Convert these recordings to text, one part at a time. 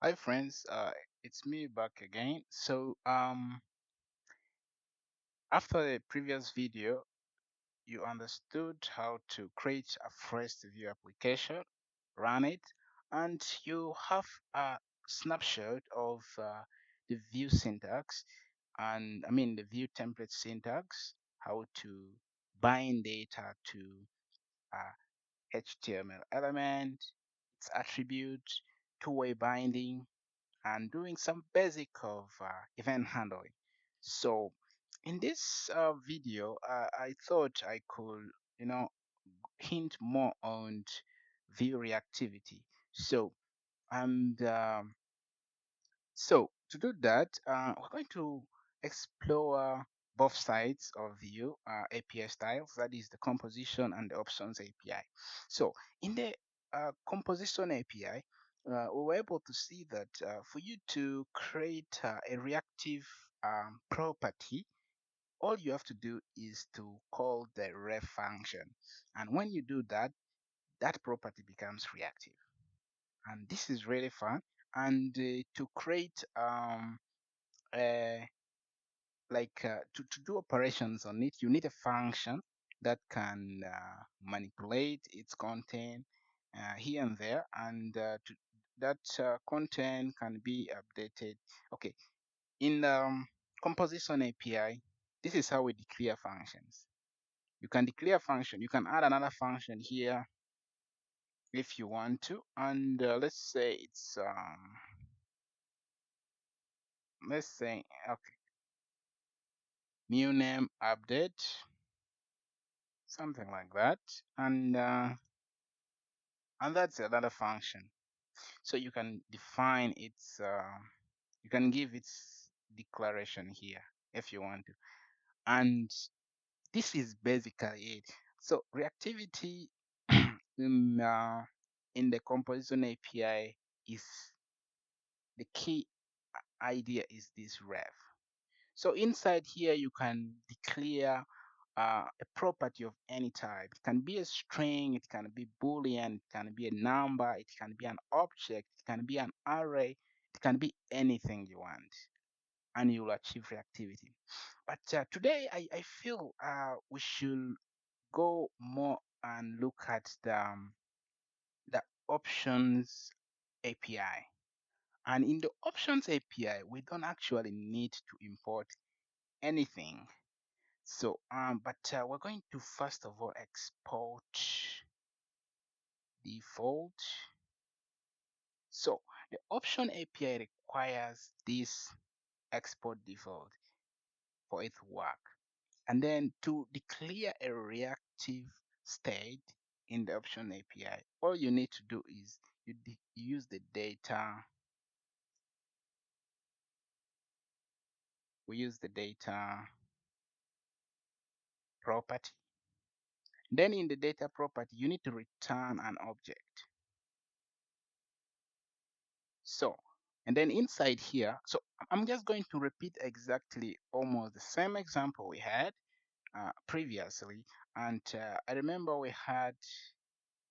Hi friends, it's me back again. After the previous video, you understood how to create a fresh Vue application, run it, and you have a snapshot of the Vue syntax, and I mean the Vue template syntax, how to bind data to uh, HTML element, its attributes, two-way binding, and doing some basic of event handling. So in this video, I thought I could, you know, hint more on view reactivity. So and so to do that, we're going to explore both sides of Vue API styles, that is the composition and the options API. So in the composition API, we were able to see that for you to create a reactive property, all you have to do is to call the ref function. And when you do that, that property becomes reactive. And this is really fun. And to create uh, to do operations on it, you need a function that can manipulate its content here and there, and that content can be updated. Okay, in composition API, this is how we declare functions. You can declare function, you can add another function here if you want to, and let's say it's let's say okay, new name update, something like that, and that's another function. So you can define its you can give its declaration here if you want to, and this is basically it. So reactivity in the composition API is the key idea is this ref. So inside here you can declare a property of any type. It can be a string, it can be boolean, it can be a number, it can be an object, it can be an array, it can be anything you want, and you will achieve reactivity. But today I feel we should go more and look at the options API. And in the options API, we don't actually need to import anything. So, but we're going to first of all export default. So the option API requires this export default for it to work. And then to declare a reactive state in the option API, all you need to do is you use the data. We use the data property. Then in the data property, you need to return an object. So, and then inside here, so I'm just going to repeat exactly almost the same example we had previously. And I remember we had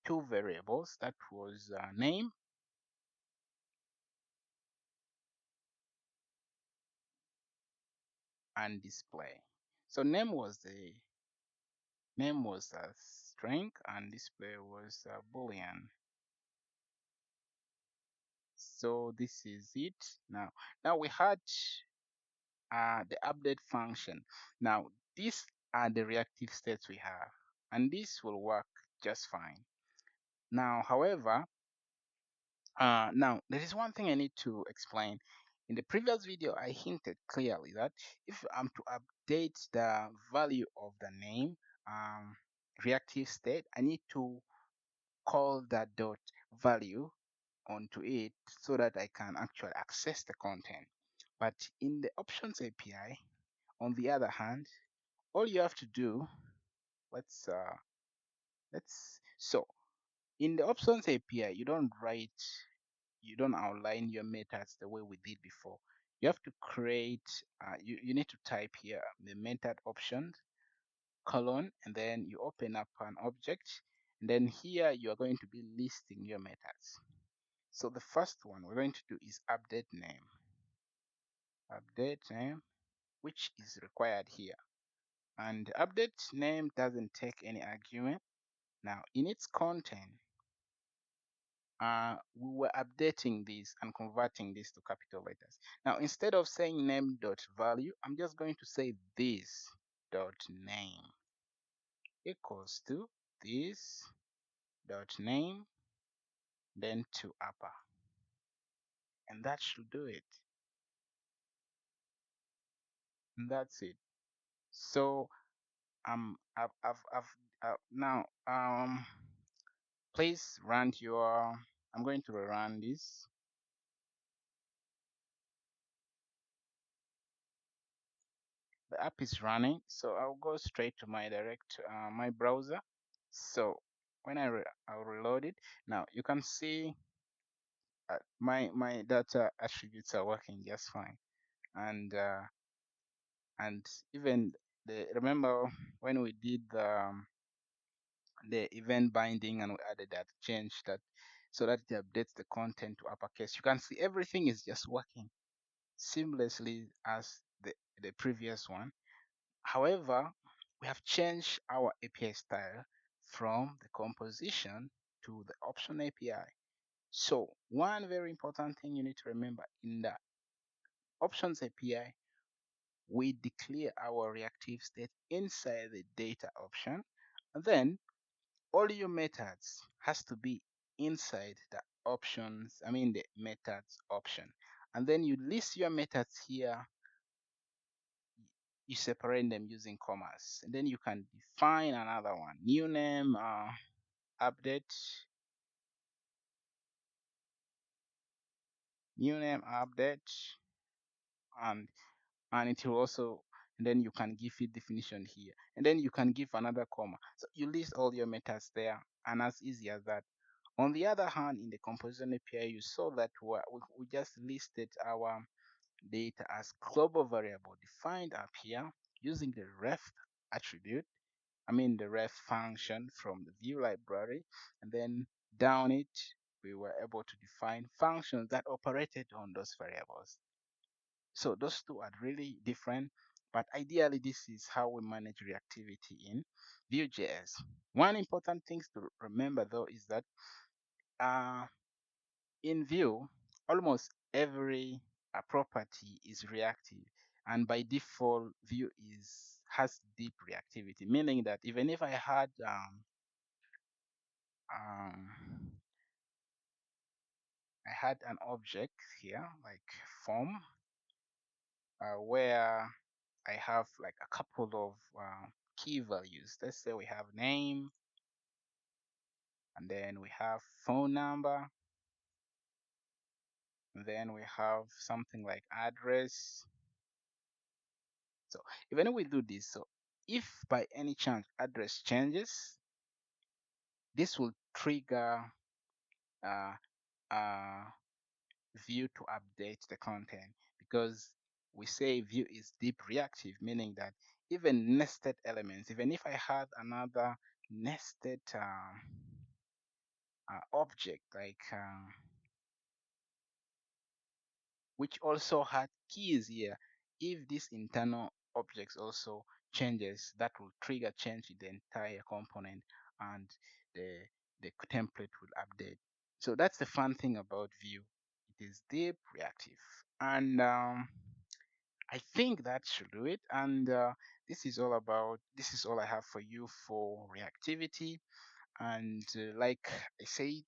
two variables, that was name and display. So name was a string and display was a boolean. So this is it. Now we had the update function. Now these are the reactive states we have, and this will work just fine. Now, however, now there is one thing I need to explain. In the previous video, I hinted clearly that if I'm to update the value of the name reactive state, I need to call that dot value onto it so that I can actually access the content. But in the options API, on the other hand, all you have to do, let's so in the options API, you don't outline your methods the way we did before. You have to create, you need to type here the method options colon, and then you open up an object, and then here you are going to be listing your methods. So the first one we're going to do is update name, which is required here. And update name doesn't take any argument. Now in its content, we were updating this and converting this to capital letters. Now instead of saying name dot value, I'm just going to say this dot name equals to this dot name, then to upper, and that should do it. And that's it. So I've now please run your. I'm going to run this. The app is running, so I'll go straight to my my browser. So when I'll reload it, now you can see my data attributes are working just fine, and and even remember when we did the event binding and we added that change that so that it updates the content to uppercase. You can see everything is just working seamlessly as the previous one. However, we have changed our API style from the composition to the option API. So one very important thing you need to remember, in the options API, we declare our reactive state inside the data option, and then all your methods has to be inside the options, I mean the methods option. And then you list your methods here, you separate them using commas, and then you can define another one, new name, update, new name, update, and it will also, and then you can give it definition here, and then you can give another comma. So you list all your methods there, and as easy as that. On the other hand, in the composition API, you saw that we just listed our data as global variable defined up here using the ref attribute, I mean the ref function from the Vue library, and then down it, we were able to define functions that operated on those variables. So those two are really different, but ideally this is how we manage reactivity in Vue.js. One important thing to remember though is that uh, in Vue, almost every property is reactive, and by default, Vue has deep reactivity, meaning that even if I had um, an object here like form where I have like a couple of key values. Let's say we have name, and then we have phone number, and then we have something like address. So even if we do this, so if by any chance address changes, this will trigger uh, uh, Vue to update the content, because we say Vue is deep reactive, meaning that even nested elements, even if I had another nested object like which also had keys here, if this internal objects also changes, that will trigger change in the entire component, and the template will update. So that's the fun thing about Vue. It is deep reactive, and I think that should do it. And this is all I have for you for reactivity. And like I said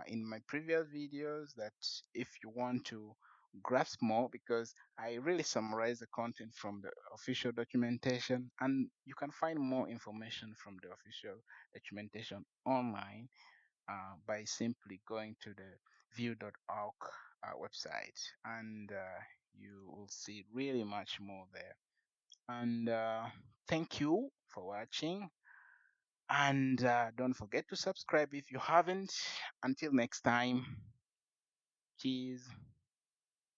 in my previous videos, that if you want to grasp more, because I really summarize the content from the official documentation, and you can find more information from the official documentation online by simply going to the vue.org website, and you will see really much more there. And thank you for watching, and don't forget to subscribe if you haven't. Until next time, cheers.